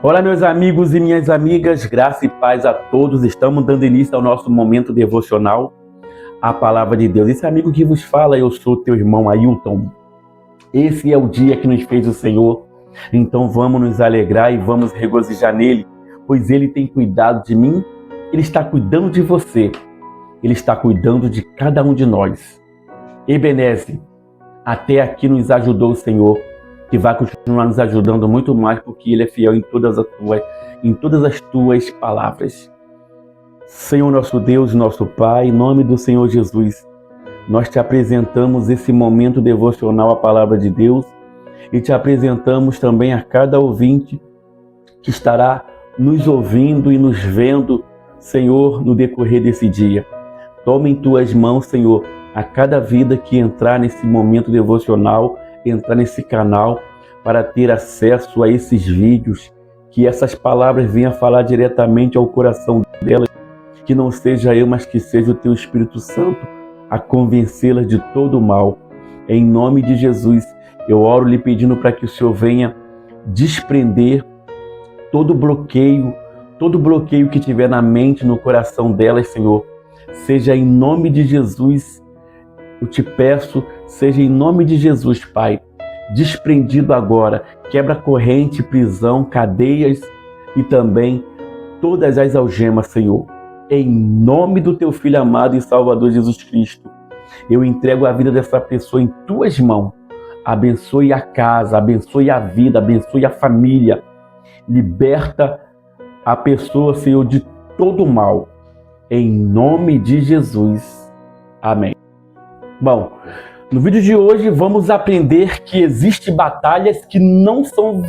Olá, meus amigos e minhas amigas, graça e paz a todos. Estamos dando início ao nosso momento devocional, a palavra de Deus. Esse amigo que vos fala, eu sou teu irmão Ailton. Esse é o dia que nos fez o Senhor, então vamos nos alegrar e vamos regozijar nele, pois ele tem cuidado de mim, ele está cuidando de você, ele está cuidando de cada um de nós. Ebenezer, até aqui nos ajudou o Senhor, que vai continuar nos ajudando muito mais, porque Ele é fiel em todas as tuas palavras. Senhor nosso Deus, nosso Pai, em nome do Senhor Jesus, nós te apresentamos esse momento devocional à palavra de Deus e te apresentamos também a cada ouvinte que estará nos ouvindo e nos vendo, Senhor, no decorrer desse dia. Toma em tuas mãos, Senhor, a cada vida que entrar nesse momento devocional, entrar nesse canal para ter acesso a esses vídeos, que essas palavras venham falar diretamente ao coração delas, que não seja eu, mas que seja o teu Espírito Santo a convencê-las de todo o mal. Em nome de Jesus, eu oro lhe pedindo para que o Senhor venha desprender todo bloqueio que tiver na mente, no coração delas, Senhor. Seja em nome de Jesus, eu te peço, seja em nome de Jesus, Pai, desprendido agora, quebra corrente, prisão, cadeias e também todas as algemas, Senhor. Em nome do teu Filho amado e Salvador Jesus Cristo, eu entrego a vida dessa pessoa em tuas mãos. Abençoe a casa, abençoe a vida, abençoe a família. Liberta a pessoa, Senhor, de todo mal. Em nome de Jesus. Amém. Bom, no vídeo de hoje vamos aprender que existem batalhas que não são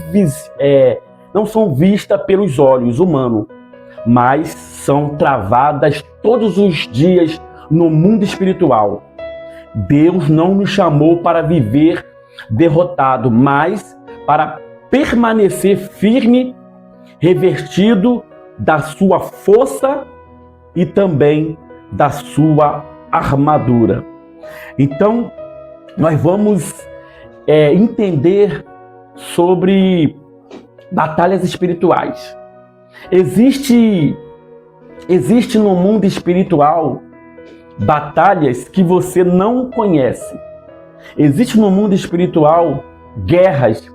vistas pelos olhos humanos, mas são travadas todos os dias no mundo espiritual. Deus não nos chamou para viver derrotado, mas para permanecer firme, revestido da sua força e também da sua armadura. Então, nós vamos entender sobre batalhas espirituais. Existe no mundo espiritual batalhas que você não conhece. Existe no mundo espiritual guerras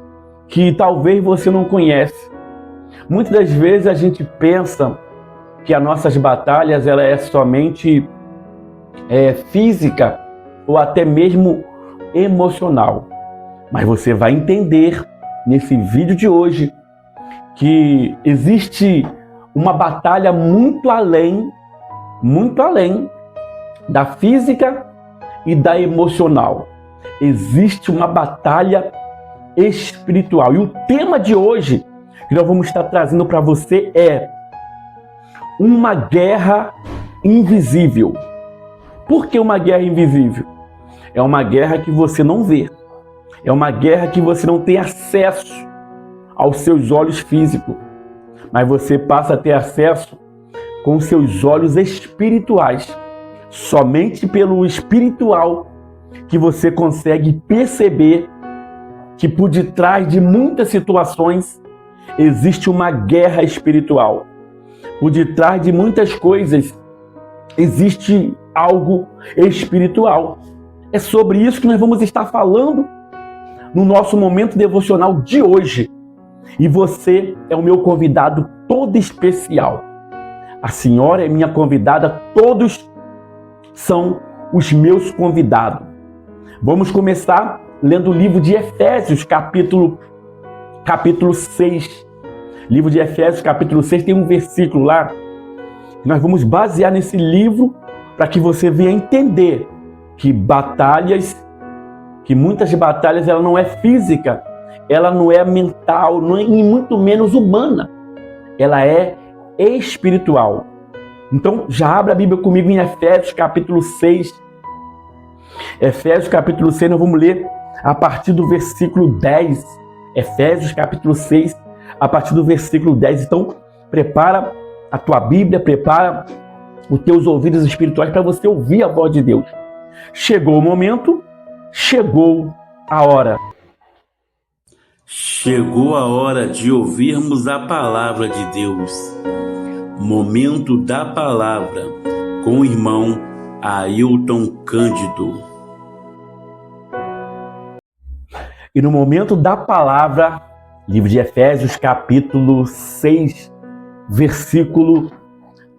que talvez você não conhece. Muitas das vezes a gente pensa que as nossas batalhas ela é somente física ou até mesmo emocional. Mas você vai entender nesse vídeo de hoje que existe uma batalha muito além da física e da emocional. Existe uma batalha espiritual. E o tema de hoje que nós vamos estar trazendo para você é uma guerra invisível. Por que uma guerra invisível? É uma guerra que você não vê. É uma guerra que você não tem acesso aos seus olhos físicos. Mas você passa a ter acesso com os seus olhos espirituais. Somente pelo espiritual que você consegue perceber que por detrás de muitas situações existe uma guerra espiritual. Por detrás de muitas coisas existe algo espiritual. É sobre isso que nós vamos estar falando no nosso momento devocional de hoje. E você é o meu convidado todo especial. A senhora é minha convidada, todos são os meus convidados. Vamos começar lendo o livro de Efésios, capítulo 6. Livro de Efésios, capítulo 6, tem um versículo lá. Nós vamos basear nesse livro para que você venha entender que muitas batalhas, ela não é física, ela não é mental, não é, e muito menos humana. Ela é espiritual. Então, já abra a Bíblia comigo em Efésios, capítulo 6. Efésios, capítulo 6, nós vamos ler a partir do versículo 10. Efésios, capítulo 6, a partir do versículo 10. Então, prepara a tua Bíblia, prepara os teus ouvidos espirituais para você ouvir a voz de Deus. Chegou o momento, chegou a hora. Chegou a hora de ouvirmos a palavra de Deus. Momento da palavra com o irmão Ailton Cândido. E no momento da palavra, livro de Efésios, capítulo 6, versículo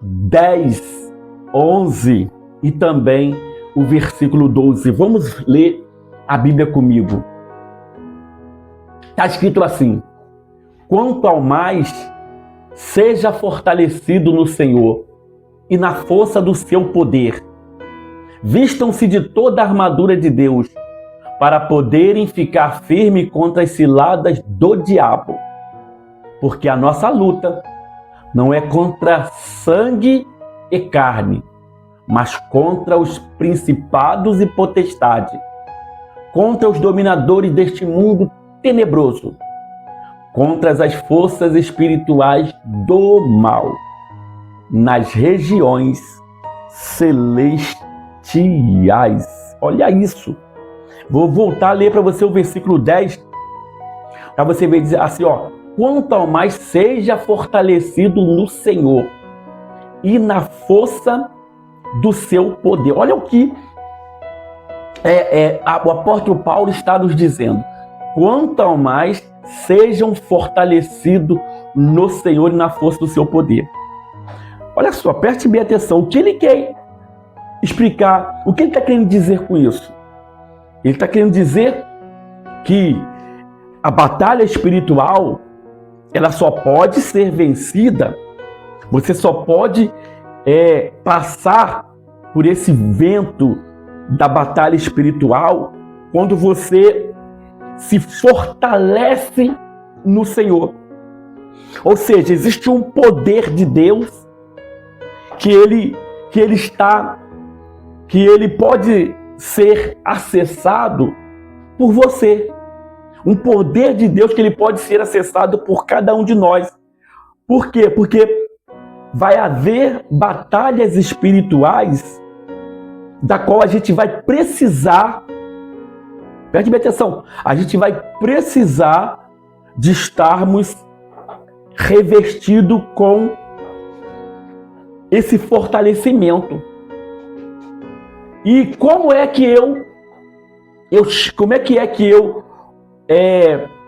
10, 11 e também o versículo 12. Vamos ler a Bíblia comigo. Está escrito assim: quanto ao mais, seja fortalecido no Senhor e na força do seu poder. Vistam-se de toda a armadura de Deus, para poderem ficar firmes contra as ciladas do diabo. Porque a nossa luta não é contra sangue e carne, mas contra os principados e potestades, contra os dominadores deste mundo tenebroso, contra as forças espirituais do mal, nas regiões celestiais. Olha isso. Vou voltar a ler para você o versículo 10, para você ver dizer assim, quanto ao mais seja fortalecido no Senhor e na força do seu poder. Olha o que o apóstolo Paulo está nos dizendo. Quanto ao mais sejam fortalecidos no Senhor e na força do seu poder. Olha só, preste bem atenção. O que ele quer explicar? O que ele está querendo dizer com isso? Ele está querendo dizer que a batalha espiritual, ela só pode ser vencida, você só pode passar por esse vento da batalha espiritual quando você se fortalece no Senhor. Ou seja, existe um poder de Deus que ele pode ser acessado por você. Um poder de Deus que ele pode ser acessado por cada um de nós. Por quê? Porque vai haver batalhas espirituais da qual a gente vai precisar. Preste bem atenção. A gente vai precisar de estarmos revestidos com esse fortalecimento. E como é que eu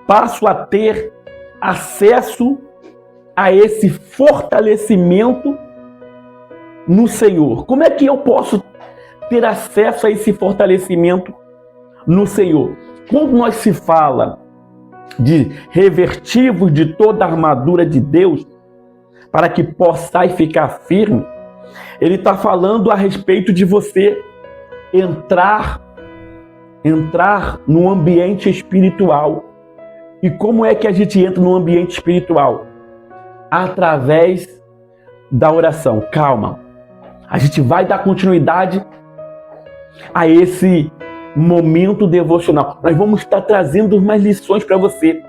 passo a ter acesso a esse fortalecimento no Senhor? Como é que eu posso ter acesso a esse fortalecimento no Senhor? Quando nós se fala de revestivos de toda a armadura de Deus, para que possais ficar firme, ele está falando a respeito de você entrar no ambiente espiritual. E como é que a gente entra no ambiente espiritual? Através da oração. Calma. A gente vai dar continuidade a esse momento devocional. Nós vamos estar trazendo umas lições para você.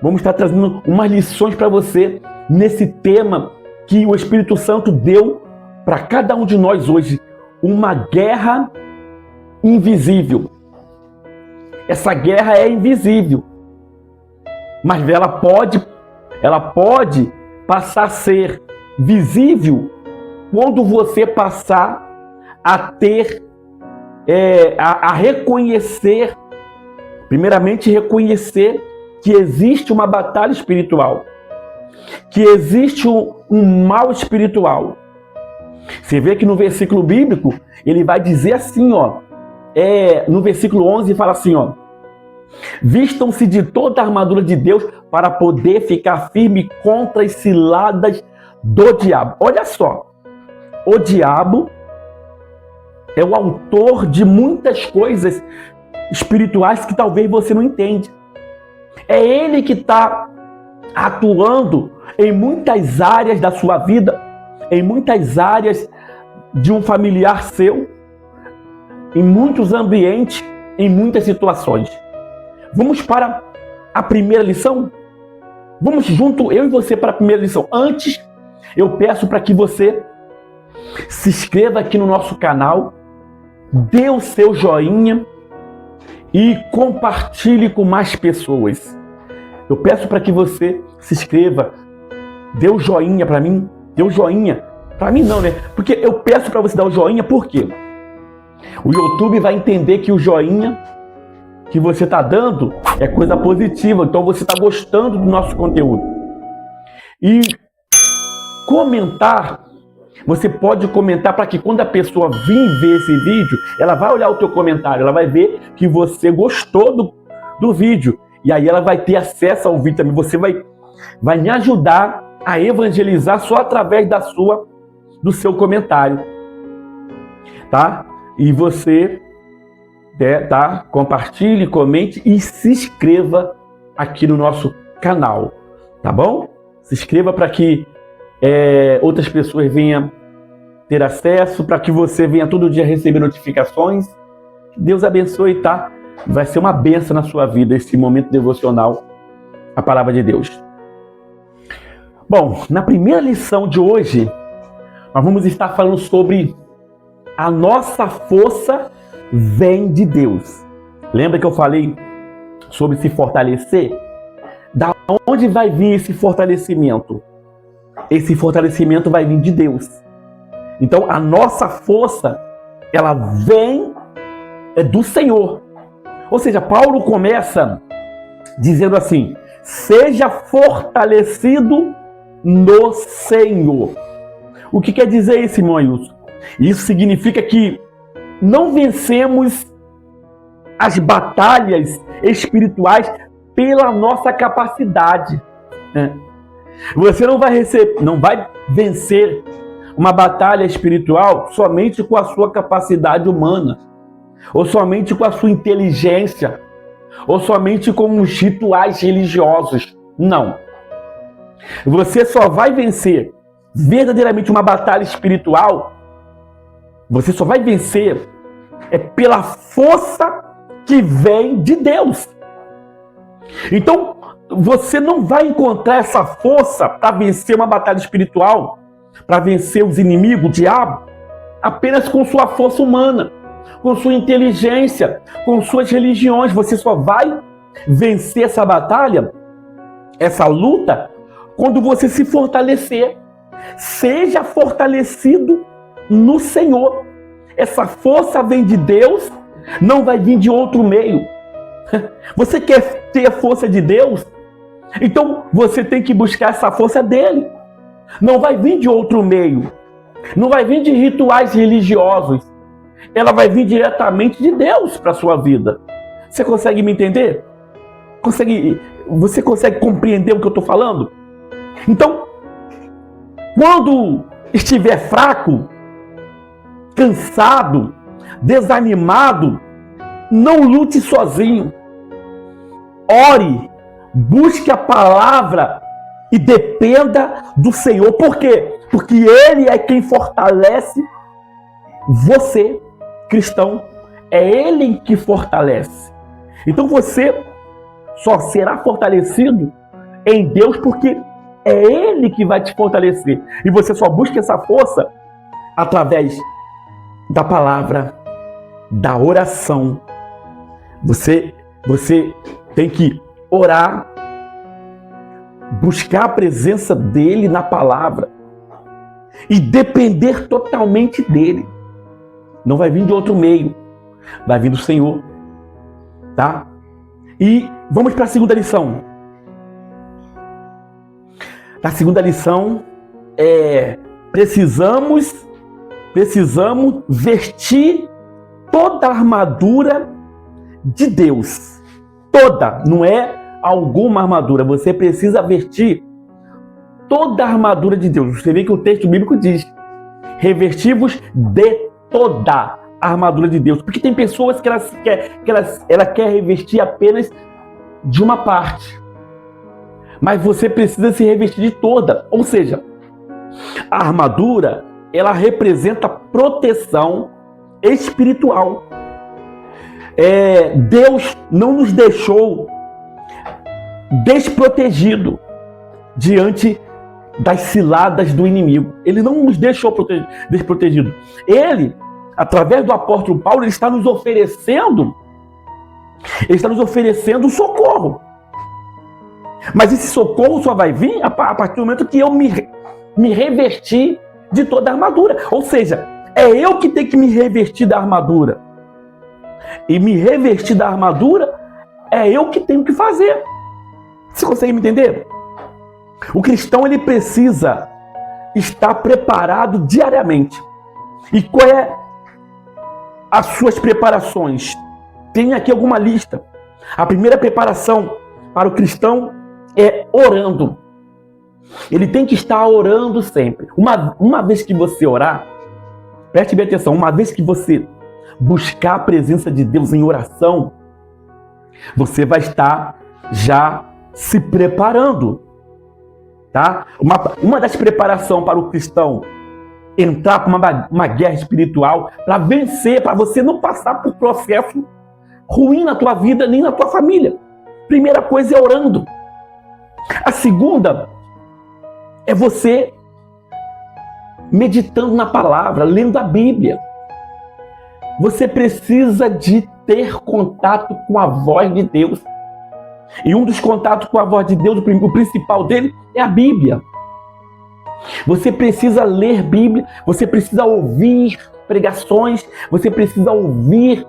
Vamos estar trazendo umas lições para você nesse tema que o Espírito Santo deu para cada um de nós hoje. Uma guerra invisível. Essa guerra é invisível, mas ela pode passar a ser visível quando você passar a ter, a reconhecer, primeiramente reconhecer que existe uma batalha espiritual, que existe um mal espiritual. Você vê que no versículo bíblico, ele vai dizer assim, no versículo 11, fala assim, vistam-se de toda a armadura de Deus para poder ficar firme contra as ciladas do diabo. Olha só, o diabo é o autor de muitas coisas espirituais que talvez você não entende. É ele que está atuando em muitas áreas da sua vida, em muitas áreas de um familiar seu, em muitos ambientes, em muitas situações. Vamos para a primeira lição? Vamos junto, eu e você, para a primeira lição. Antes, eu peço para que você se inscreva aqui no nosso canal, dê o seu joinha e compartilhe com mais pessoas. Eu peço para que você se inscreva, dê o joinha para mim, dê o joinha. Para mim não, né? Porque eu peço para você dar o joinha, por quê? O YouTube vai entender que o joinha que você está dando é coisa positiva, então você está gostando do nosso conteúdo. E comentar, você pode comentar para que quando a pessoa vir ver esse vídeo, ela vai olhar o teu comentário, ela vai ver que você gostou do vídeo. E aí ela vai ter acesso ao vídeo também. Você vai me ajudar a evangelizar só através do seu comentário. Tá? E você, tá? Compartilhe, comente e se inscreva aqui no nosso canal. Tá bom? Se inscreva para que outras pessoas venham ter acesso, para que você venha todo dia receber notificações. Deus abençoe, tá? Vai ser uma bênção na sua vida esse momento devocional, a palavra de Deus. Bom, na primeira lição de hoje, nós vamos estar falando sobre a nossa força vem de Deus. Lembra que eu falei sobre se fortalecer? Da onde vai vir esse fortalecimento? Esse fortalecimento vai vir de Deus. Então, a nossa força, ela vem do Senhor. Ou seja, Paulo começa dizendo assim: seja fortalecido no Senhor. O que quer dizer isso, irmão Ailson? Isso significa que não vencemos as batalhas espirituais pela nossa capacidade. Você não vai vencer uma batalha espiritual somente com a sua capacidade humana, ou somente com a sua inteligência, ou somente com os rituais religiosos. Não. Você só vai vencer verdadeiramente uma batalha espiritual, você só vai vencer pela força que vem de Deus. Então, você não vai encontrar essa força para vencer uma batalha espiritual, para vencer os inimigos, o diabo, apenas com sua força humana, com sua inteligência, com suas religiões. Você só vai vencer essa batalha, essa luta, quando você se fortalecer. Seja fortalecido no Senhor. Essa força vem de Deus, não vai vir de outro meio. Você quer ter a força de Deus? Então você tem que buscar essa força dele. Não vai vir de outro meio. Não vai vir de rituais religiosos. Ela vai vir diretamente de Deus para a sua vida. Você consegue me entender? Você consegue compreender o que eu estou falando? Então, quando estiver fraco, cansado, desanimado, não lute sozinho. Ore, busque a palavra e dependa do Senhor. Por quê? Porque Ele é quem fortalece você, cristão. É Ele que fortalece. Então você só será fortalecido em Deus porque é Ele que vai te fortalecer. E você só busca essa força através da palavra, da oração. Você tem que orar, buscar a presença dele na palavra e depender totalmente dele. Não vai vir de outro meio, vai vir do Senhor, tá? E vamos para a segunda lição. A segunda lição é: precisamos vestir toda a armadura de Deus. Toda, não é alguma armadura. Você precisa vestir toda a armadura de Deus. Você vê que o texto bíblico diz: revestivos de toda a armadura de Deus. Porque tem pessoas que ela quer revestir apenas de uma parte. Mas você precisa se revestir de toda. Ou seja, a armadura, ela representa proteção espiritual. Deus não nos deixou desprotegido diante das ciladas do inimigo. Ele não nos deixou desprotegido. Ele, através do apóstolo Paulo, ele está nos oferecendo socorro. Mas esse socorro só vai vir a partir do momento que eu me revestir de toda a armadura. Ou seja, é eu que tenho que me revestir da armadura. E me revestir da armadura é eu que tenho que fazer. Você consegue me entender? O cristão, ele precisa estar preparado diariamente. E qual é as suas preparações? Tem aqui alguma lista. A primeira preparação para o cristão é orando. Ele tem que estar orando sempre. Uma vez que você orar, preste bem atenção, uma vez que você buscar a presença de Deus em oração, você vai estar já se preparando. Tá? Uma das preparações para o cristão entrar para uma guerra espiritual, para vencer, para você não passar por processo ruim na tua vida, nem na tua família. Primeira coisa é orando. A segunda é você meditando na palavra, lendo a Bíblia. Você precisa de ter contato com a voz de Deus. E um dos contatos com a voz de Deus, o principal dele, é a Bíblia. Você precisa ler Bíblia, você precisa ouvir pregações, você precisa ouvir,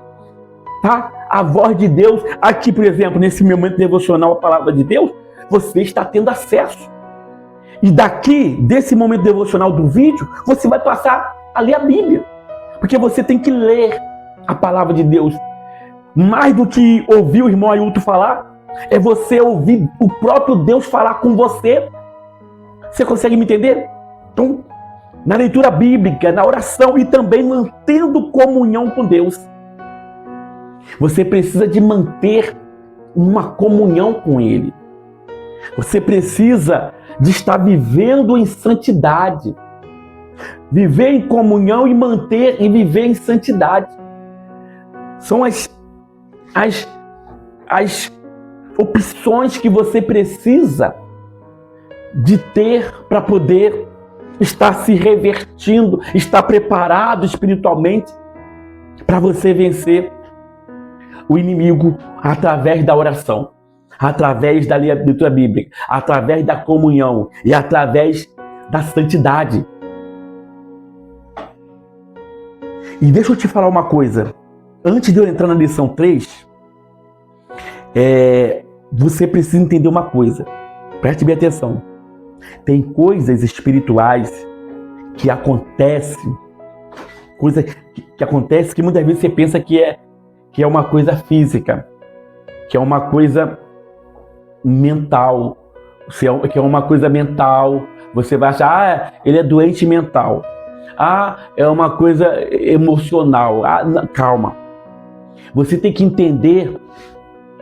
tá, a voz de Deus. Aqui, por exemplo, nesse momento devocional, a palavra de Deus, você está tendo acesso. E daqui, desse momento devocional do vídeo, você vai passar a ler a Bíblia. Porque você tem que ler a palavra de Deus. Mais do que ouvir o irmão Ailton falar, é você ouvir o próprio Deus falar com você. Você consegue me entender? Então, na leitura bíblica, na oração e também mantendo comunhão com Deus. Você precisa de manter uma comunhão com Ele. Você precisa de estar vivendo em santidade. Viver em comunhão e manter e viver em santidade. São as opções que você precisa de ter para poder estar se revertindo, estar preparado espiritualmente para você vencer o inimigo através da oração, através da leitura bíblica, através da comunhão e através da santidade. E deixa eu te falar uma coisa. Antes de eu entrar na lição 3, você precisa entender uma coisa. Preste bem atenção. Tem coisas espirituais que acontecem, coisas que acontecem que muitas vezes você pensa que é uma coisa física, que é uma coisa mental, que é uma coisa mental. Você vai achar, ele é doente mental. É uma coisa emocional. Calma. Você tem que entender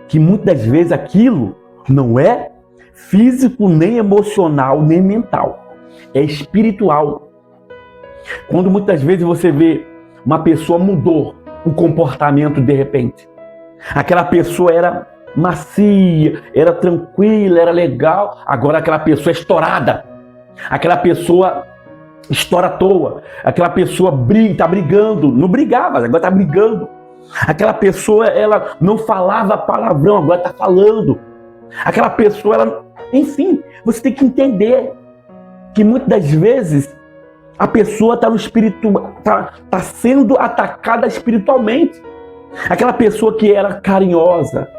que muitas das vezes aquilo não é físico, nem emocional, nem mental. É espiritual. Quando muitas vezes você vê uma pessoa mudou o comportamento de repente. Aquela pessoa era macia, era tranquila, era legal. Agora aquela pessoa é estourada. Aquela pessoa estoura à toa. Aquela pessoa está brigando. Não brigava, agora está brigando. Aquela pessoa, ela não falava palavrão, agora está falando. Aquela pessoa, ela... Enfim, você tem que entender que muitas das vezes a pessoa está no espírito, tá sendo atacada espiritualmente. Aquela pessoa que era carinhosa,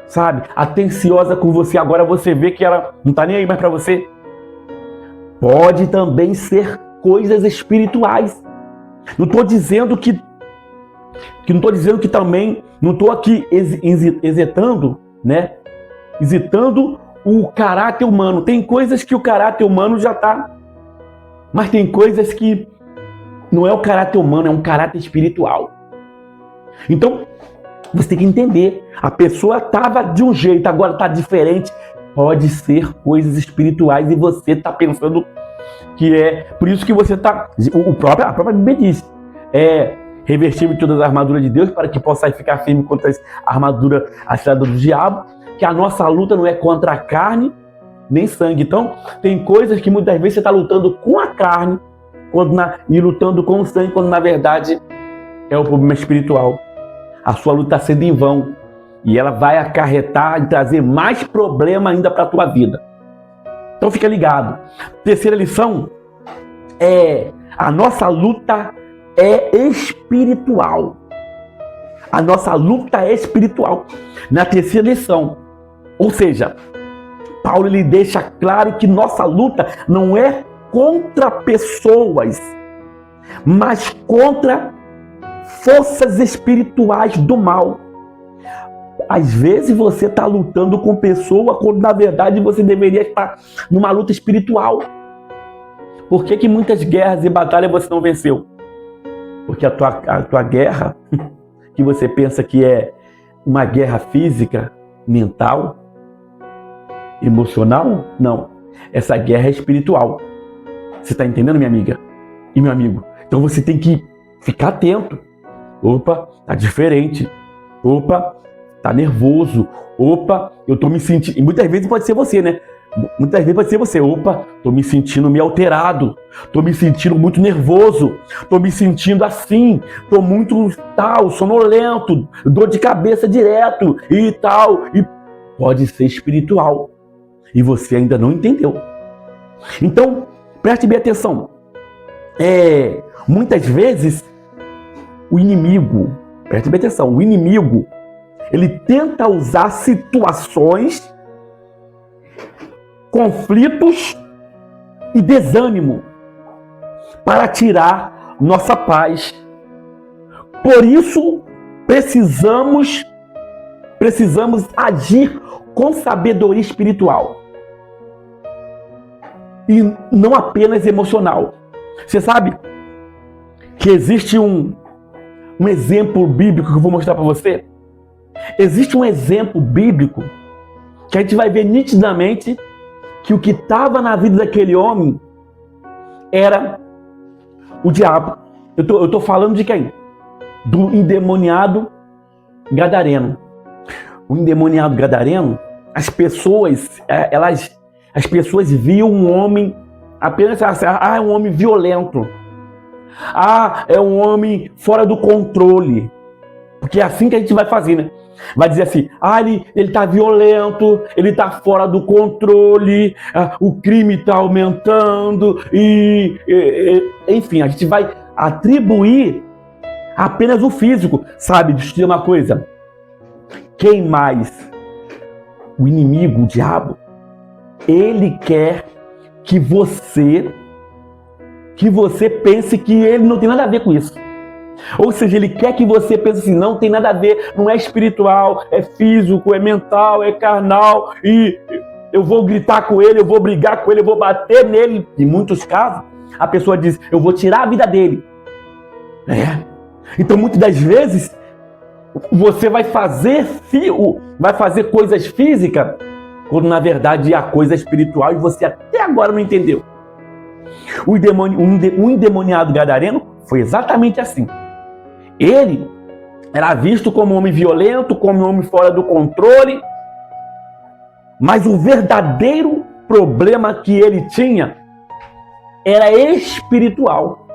sabe, atenciosa com você, agora você vê que ela não está nem aí mais para você. Pode também ser coisas espirituais. Não estou dizendo que também, não estou aqui exitando, né? Exitando o caráter humano. Tem coisas que o caráter humano já está, mas tem coisas que não é o caráter humano, é um caráter espiritual. Então, você tem que entender, a pessoa estava de um jeito, agora está diferente. Pode ser coisas espirituais e você está pensando que é... Por isso que você está... A própria Bíblia diz, revestir de todas as armaduras de Deus para que possa ficar firme contra a armadura cilada do diabo, que a nossa luta não é contra a carne nem sangue. Então, tem coisas que muitas vezes você está lutando com a carne e lutando com o sangue, quando na verdade é o problema espiritual. A sua luta está sendo em vão. E ela vai acarretar e trazer mais problema ainda para a tua vida. Então fica ligado. Terceira lição é: a nossa luta é espiritual. A nossa luta é espiritual. Na terceira lição. Ou seja, Paulo ele deixa claro que nossa luta não é contra pessoas, mas contra forças espirituais do mal. Às vezes você está lutando com pessoa quando na verdade você deveria estar numa luta espiritual. Por que muitas guerras e batalhas você não venceu? Porque a tua guerra, que você pensa que é uma guerra física, mental, emocional, não. Essa guerra é espiritual. Você está entendendo, minha amiga e meu amigo? Então você tem que ficar atento. Opa, tá diferente. Opa, tá nervoso. Opa, eu tô me sentindo... E muitas vezes pode ser você, né? Muitas vezes pode ser você. Opa, tô me sentindo meio alterado. Tô me sentindo muito nervoso. Tô me sentindo assim. Tô muito tal, sonolento. Dor de cabeça direto e tal. E pode ser espiritual. E você ainda não entendeu. Então, preste bem atenção. Muitas vezes, o inimigo, preste bem atenção, o inimigo, ele tenta usar situações, conflitos e desânimo para tirar nossa paz. Por isso, precisamos agir com sabedoria espiritual e não apenas emocional. Você sabe que existe um exemplo bíblico que eu vou mostrar para você? Existe um exemplo bíblico que a gente vai ver nitidamente que o que estava na vida daquele homem era o diabo. Eu tô falando de quem? Do endemoniado gadareno. O endemoniado gadareno, as pessoas viam um homem apenas assim, é um homem violento. É um homem fora do controle. Porque é assim que a gente vai fazer, né? Vai dizer assim, ele tá violento, ele tá fora do controle, o crime tá aumentando, enfim, a gente vai atribuir apenas o físico. Sabe, deixa eu te dizer uma coisa. Quem mais? O inimigo, o diabo, ele quer que você pense que ele não tem nada a ver com isso. Ou seja, ele quer que você pense assim, não tem nada a ver, não é espiritual, é físico, é mental, é carnal, e eu vou gritar com ele, eu vou brigar com ele, eu vou bater nele. Em muitos casos, a pessoa diz, eu vou tirar a vida dele. Então, muitas das vezes, você vai fazer coisas físicas, quando na verdade é a coisa espiritual e você até agora não entendeu. O endemoniado gadareno foi exatamente assim. Ele era visto como um homem violento, como um homem fora do controle, mas o verdadeiro problema que ele tinha era espiritual.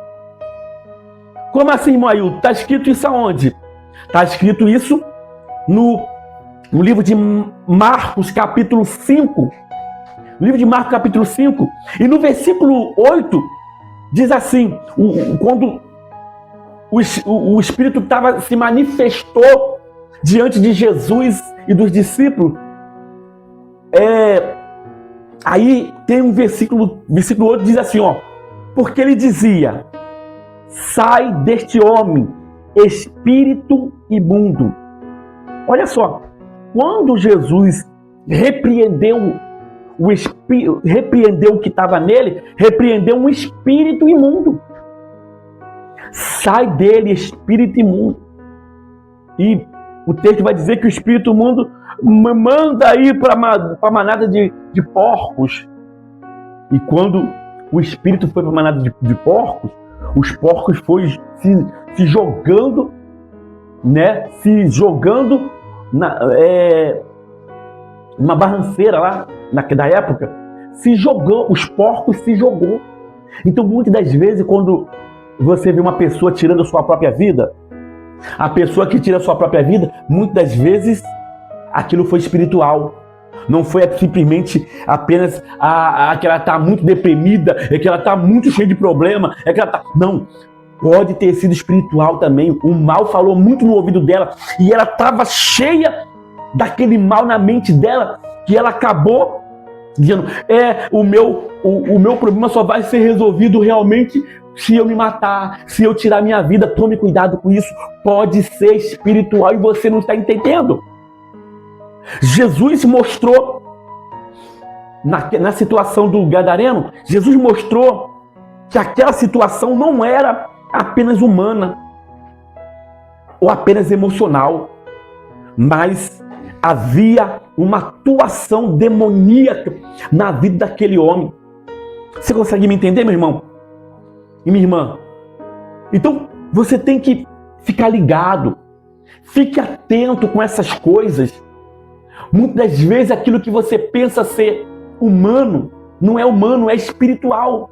Como assim, Moailton? Está escrito isso aonde? Está escrito isso no livro de Marcos, capítulo 5. No livro de Marcos, capítulo 5. E no versículo 8, diz assim, quando o Espírito se manifestou diante de Jesus e dos discípulos, aí tem um versículo 8 diz assim, porque ele dizia, sai deste homem, espírito imundo. Olha só, quando Jesus repreendeu o que estava nele, repreendeu um espírito imundo. Sai dele, espírito imundo. E o texto vai dizer que o espírito imundo manda ir para a manada de porcos. E quando o espírito foi para a manada de porcos, os porcos foram se jogando, né? Se jogando numa barranceira lá, da época, os porcos se jogou. Então, muitas das vezes, quando você vê uma pessoa tirando a sua própria vida, a pessoa que tira a sua própria vida, muitas das vezes aquilo foi espiritual. Não foi simplesmente apenas que ela está muito deprimida, é que ela está muito cheia de problema, é que ela está... Não, pode ter sido espiritual também. O mal falou muito no ouvido dela e ela estava cheia daquele mal na mente dela, que ela acabou dizendo, o meu problema só vai ser resolvido realmente se eu me matar, se eu tirar minha vida. Tome cuidado com isso. Pode ser espiritual e você não está entendendo. Jesus mostrou, na situação do gadareno, Jesus mostrou que aquela situação não era apenas humana ou apenas emocional, mas havia uma atuação demoníaca na vida daquele homem. Você consegue me entender, meu irmão e minha irmã? Então, você tem que ficar ligado, fique atento com essas coisas. Muitas das vezes aquilo que você pensa ser humano, não é humano, é espiritual.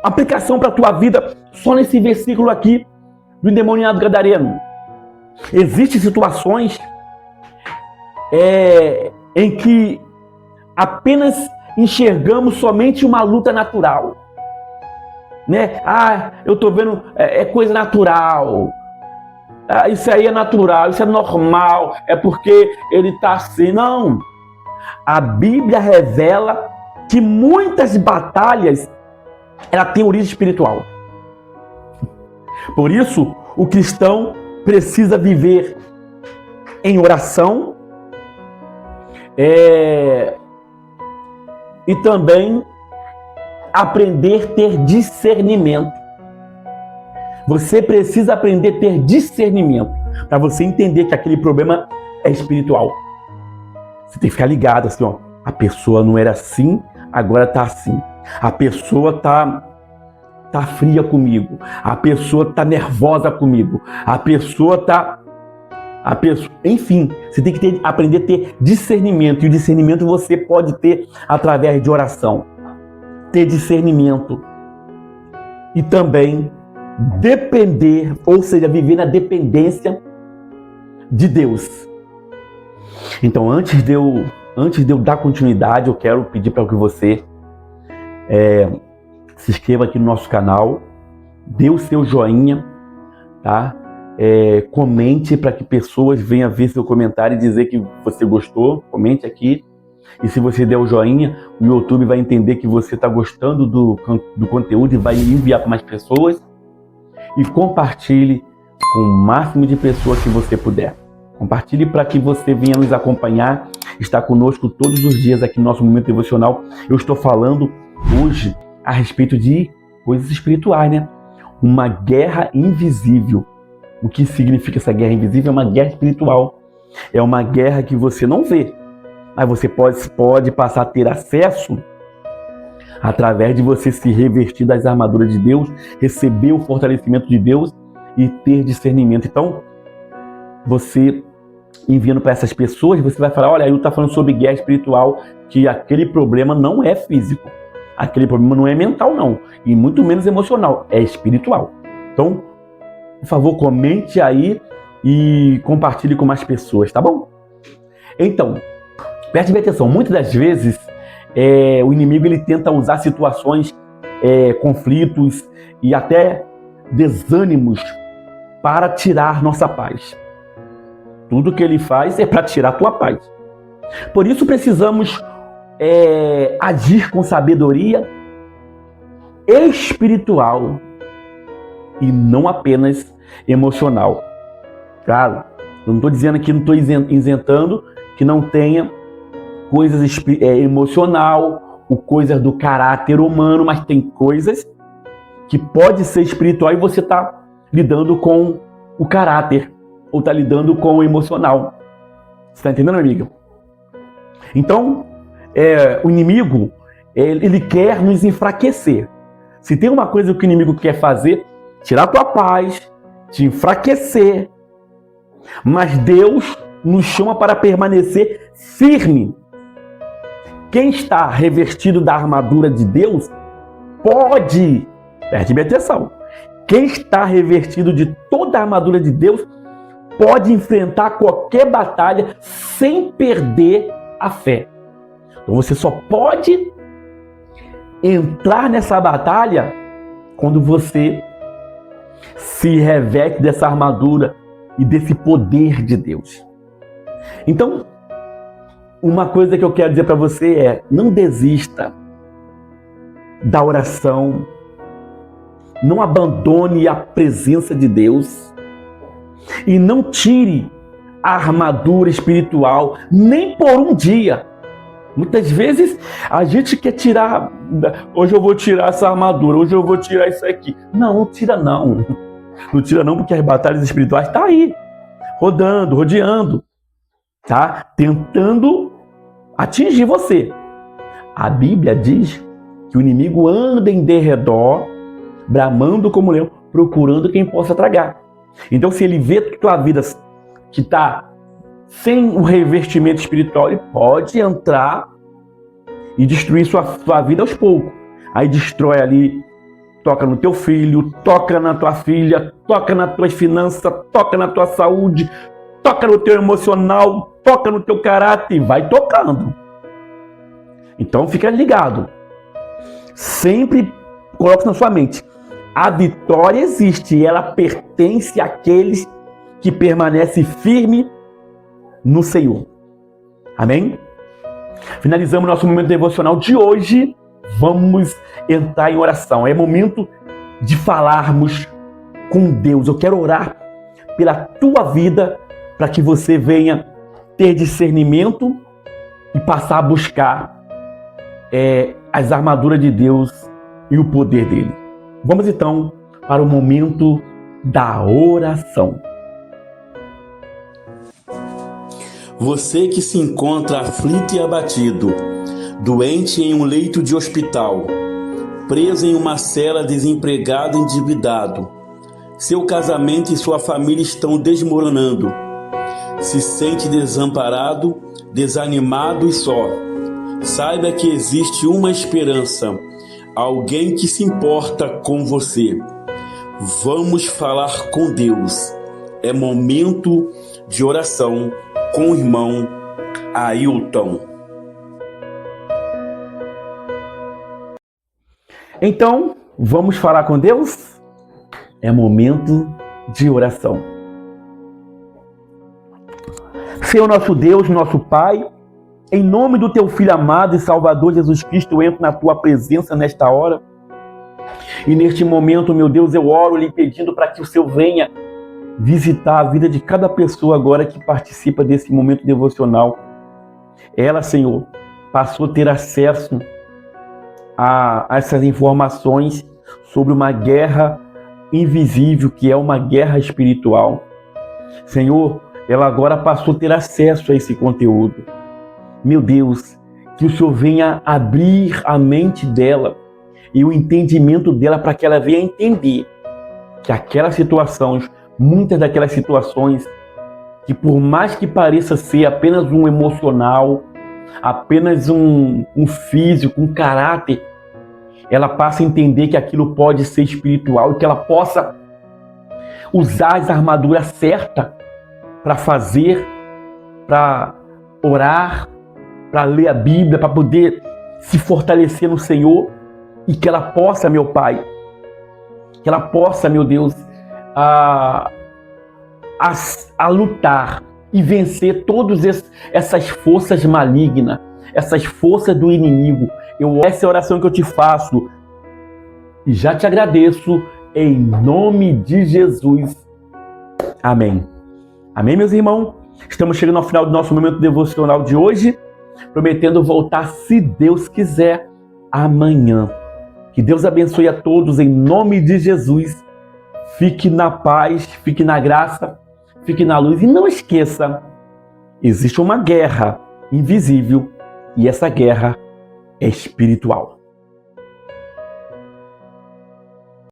Aplicação para a tua vida, só nesse versículo aqui do endemoniado gadareno. Existem situações em que apenas enxergamos somente uma luta natural. Né? Eu estou vendo, é coisa natural. Isso aí é natural, isso é normal, é porque ele está assim. Não. A Bíblia revela que muitas batalhas ela tem origem espiritual. Por isso, o cristão precisa viver em oração e também aprender a ter discernimento. Você precisa aprender a ter discernimento para você entender que aquele problema é espiritual. Você tem que ficar ligado assim, ó. A pessoa não era assim, agora está assim. A pessoa tá fria comigo. A pessoa tá nervosa comigo. Enfim, você tem que aprender a ter discernimento. E o discernimento você pode ter através de oração. Ter discernimento. E também depender, ou seja, viver na dependência de Deus. Então, antes de eu dar continuidade, eu quero pedir para que você se inscreva aqui no nosso canal, dê o seu joinha, tá? Comente para que pessoas venham ver seu comentário e dizer que você gostou. Comente aqui. E se você der o joinha, o YouTube vai entender que você está gostando do conteúdo e vai enviar para mais pessoas. E compartilhe com o máximo de pessoas que você puder. Compartilhe para que você venha nos acompanhar, estar conosco todos os dias aqui no nosso Momento Devocional. Eu estou falando hoje a respeito de coisas espirituais, né? Uma guerra invisível. O que significa essa guerra invisível? É uma guerra espiritual. É uma guerra que você não vê, mas você pode passar a ter acesso através de você se revestir das armaduras de Deus, receber o fortalecimento de Deus e ter discernimento. Então, você enviando para essas pessoas, você vai falar, olha, eu estou falando sobre guerra espiritual, que aquele problema não é físico, aquele problema não é mental não, e muito menos emocional, é espiritual. Então, por favor, comente aí e compartilhe com mais pessoas, tá bom? Então, preste bem atenção, muitas das vezes o inimigo ele tenta usar situações, conflitos e até desânimos para tirar nossa paz. Tudo que ele faz é para tirar a tua paz. Por isso precisamos agir com sabedoria espiritual e não apenas emocional. Claro, eu não estou dizendo aqui, não estou isentando que não tenha coisas emocional, coisas do caráter humano, mas tem coisas que pode ser espiritual e você está lidando com o caráter ou está lidando com o emocional. Você está entendendo, amiga? Então, o inimigo, ele quer nos enfraquecer. Se tem uma coisa que o inimigo quer fazer, tirar a tua paz, te enfraquecer. Mas Deus nos chama para permanecer firme. Quem está revestido da armadura de Deus pode, preste bem atenção, quem está revestido de toda a armadura de Deus pode enfrentar qualquer batalha sem perder a fé. Então você só pode entrar nessa batalha quando você se reveste dessa armadura e desse poder de Deus. Então, uma coisa que eu quero dizer para você é: não desista da oração, não abandone a presença de Deus e não tire a armadura espiritual nem por um dia. Muitas vezes a gente quer tirar, hoje eu vou tirar essa armadura, hoje eu vou tirar isso aqui. Não tira não. Não tira não, porque as batalhas espirituais estão aí, rodando, rodeando, tá? Tentando atingir você. A Bíblia diz que o inimigo anda em derredor, bramando como leão, procurando quem possa tragar. Então, se ele vê tua vida que está sem o revestimento espiritual, ele pode entrar e destruir sua vida aos poucos. Aí destrói ali, toca no teu filho, toca na tua filha, toca nas tuas finanças, toca na tua saúde, toca no teu emocional, toca no teu caráter e vai tocando. Então fica ligado. Sempre coloque na sua mente: a vitória existe e ela pertence àqueles que permanecem firmes no Senhor. Amém? Finalizamos nosso momento devocional de hoje. Vamos entrar em oração. É momento de falarmos com Deus. Eu quero orar pela tua vida para que você venha ter discernimento e passar a buscar as armaduras de Deus e o poder dele. Vamos então para o momento da oração. Você que se encontra aflito e abatido, doente em um leito de hospital, preso em uma cela, desempregado e endividado, seu casamento e sua família estão desmoronando, se sente desamparado, desanimado e só. Saiba que existe uma esperança, alguém que se importa com você. Vamos falar com Deus. É momento de oração com o irmão Ailton. Então, vamos falar com Deus? É momento de oração. Senhor nosso Deus, nosso Pai, em nome do Teu Filho amado e Salvador Jesus Cristo, eu entro na Tua presença nesta hora. E neste momento, meu Deus, eu oro lhe pedindo para que o Senhor venha visitar a vida de cada pessoa agora que participa desse momento devocional. Ela, Senhor, passou a ter acesso a essas informações sobre uma guerra invisível, que é uma guerra espiritual. Senhor, ela agora passou a ter acesso a esse conteúdo. Meu Deus, que o Senhor venha abrir a mente dela e o entendimento dela para que ela venha entender que aquelas situações, muitas daquelas situações, que por mais que pareça ser apenas um emocional, apenas um físico, um caráter, ela passa a entender que aquilo pode ser espiritual e que ela possa usar as armaduras certas para fazer, para orar, para ler a Bíblia, para poder se fortalecer no Senhor, e que ela possa, meu Pai, que ela possa, meu Deus, a lutar e vencer todas essas forças malignas, essas forças do inimigo. Essa é a oração que eu te faço e já te agradeço em nome de Jesus. Amém. Amém, meus irmãos? Estamos chegando ao final do nosso momento devocional de hoje, prometendo voltar, se Deus quiser, amanhã. Que Deus abençoe a todos em nome de Jesus. Fique na paz, fique na graça, fique na luz. E não esqueça, existe uma guerra invisível e essa guerra é espiritual.